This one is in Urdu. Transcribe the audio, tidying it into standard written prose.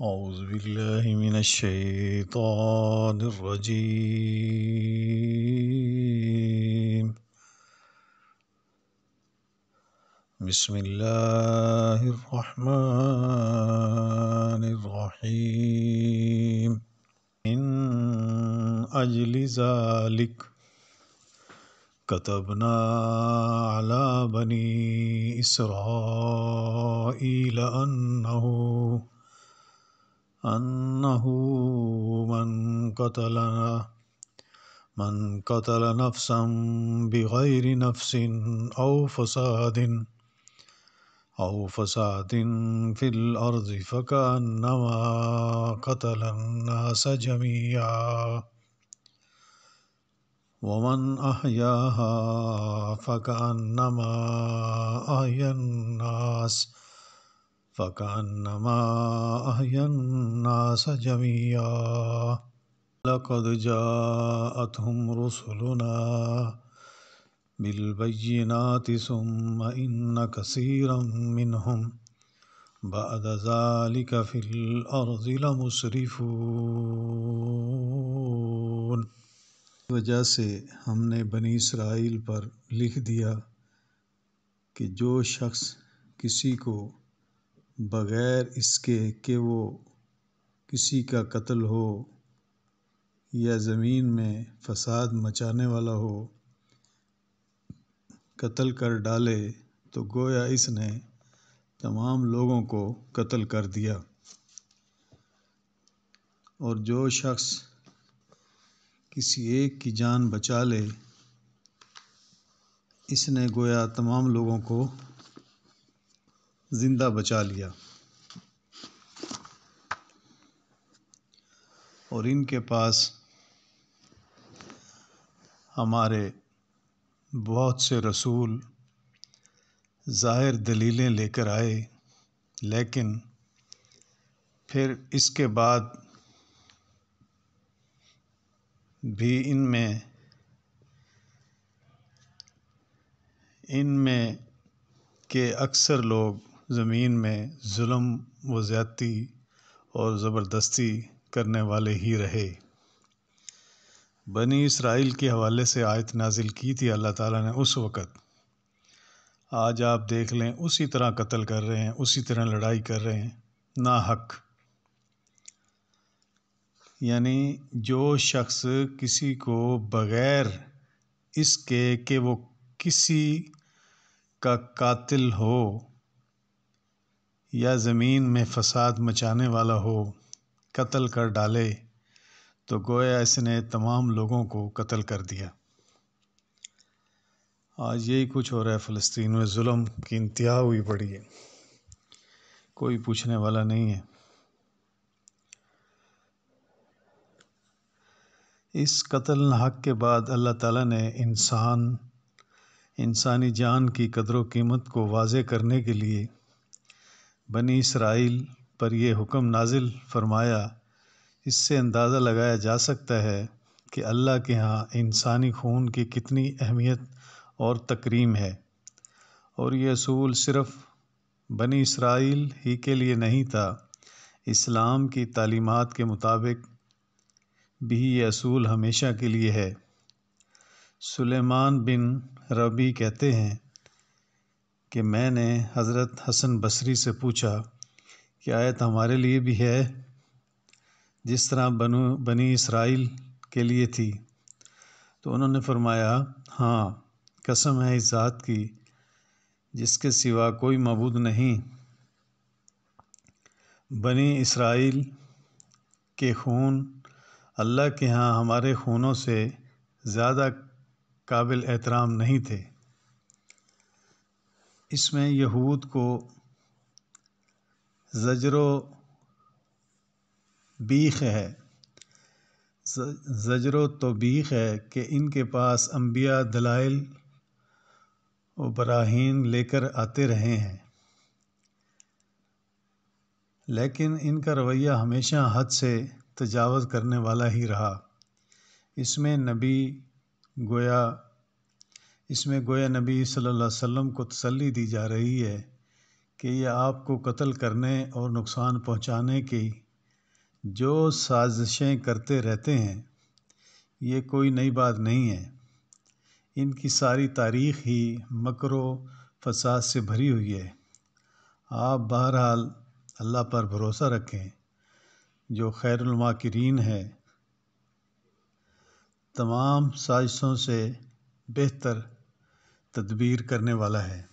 أعوذ بالله من الشيطان الرجيم. بسم الله الرحمن الرحيم. من أجل ذلك كتبنا على بني إسرائيل أنه من قتل نفسا بغير نفس أو فساد في الأرض فكأنما قتل الناس جميعا ومن أحياها فكأنما أحيا الناس جميعا. لقد جاءتهم رسلنا بالبينات ثم إن كثيرا منهم بعد ذلك في الأرض لمسرفون. وجہ سے ہم نے بنی اسرائیل پر لکھ دیا کہ جو شخص کسی کو بغیر اس کے کہ وہ کسی کا قتل ہو یا زمین میں فساد مچانے والا ہو قتل کر ڈالے تو گویا اس نے تمام لوگوں کو قتل کر دیا، اور جو شخص کسی ایک کی جان بچا لے اس نے گویا تمام لوگوں کو زندہ بچا لیا. اور ان کے پاس ہمارے بہت سے رسول ظاہر دلیلیں لے کر آئے، لیکن پھر اس کے بعد بھی ان میں کے اکثر لوگ زمین میں ظلم و زیادتی اور زبردستی کرنے والے ہی رہے. بنی اسرائیل کے حوالے سے آیت نازل کی تھی اللہ تعالیٰ نے اس وقت. آج آپ دیکھ لیں اسی طرح قتل کر رہے ہیں، اسی طرح لڑائی کر رہے ہیں ناحق. یعنی جو شخص کسی کو بغیر اس کے کہ وہ کسی کا قاتل ہو یا زمین میں فساد مچانے والا ہو قتل کر ڈالے تو گویا اس نے تمام لوگوں کو قتل کر دیا. آج یہی کچھ ہو رہا ہے فلسطین میں، ظلم کی انتہا ہوئی پڑی ہے، کوئی پوچھنے والا نہیں ہے. اس قتل ناحق کے بعد اللہ تعالیٰ نے انسانی جان کی قدر و قیمت کو واضح کرنے کے لیے بنی اسرائیل پر یہ حکم نازل فرمایا. اس سے اندازہ لگایا جا سکتا ہے کہ اللہ کے ہاں انسانی خون کی کتنی اہمیت اور تکریم ہے. اور یہ اصول صرف بنی اسرائیل ہی کے لیے نہیں تھا، اسلام کی تعلیمات کے مطابق بھی یہ اصول ہمیشہ کے لیے ہے. سلیمان بن ربیع کہتے ہیں کہ میں نے حضرت حسن بصری سے پوچھا کہ آیت ہمارے لیے بھی ہے جس طرح بنی اسرائیل کے لیے تھی؟ تو انہوں نے فرمایا ہاں، قسم ہے اس ذات کی جس کے سوا کوئی معبود نہیں، بنی اسرائیل کے خون اللہ کے ہاں ہمارے خونوں سے زیادہ قابل احترام نہیں تھے. اس میں یہود کو زجر و توبیخ ہے کہ ان کے پاس انبیاء دلائل و براہین لے کر آتے رہے ہیں، لیکن ان کا رویہ ہمیشہ حد سے تجاوز کرنے والا ہی رہا. اس میں گویا نبی صلی اللہ علیہ وسلم کو تسلی دی جا رہی ہے کہ یہ آپ کو قتل کرنے اور نقصان پہنچانے کی جو سازشیں کرتے رہتے ہیں یہ کوئی نئی بات نہیں ہے، ان کی ساری تاریخ ہی مکر و فساد سے بھری ہوئی ہے۔ آپ بہرحال اللہ پر بھروسہ رکھیں جو خیر الماکرین ہے، تمام سازشوں سے بہتر تدبیر کرنے والا ہے۔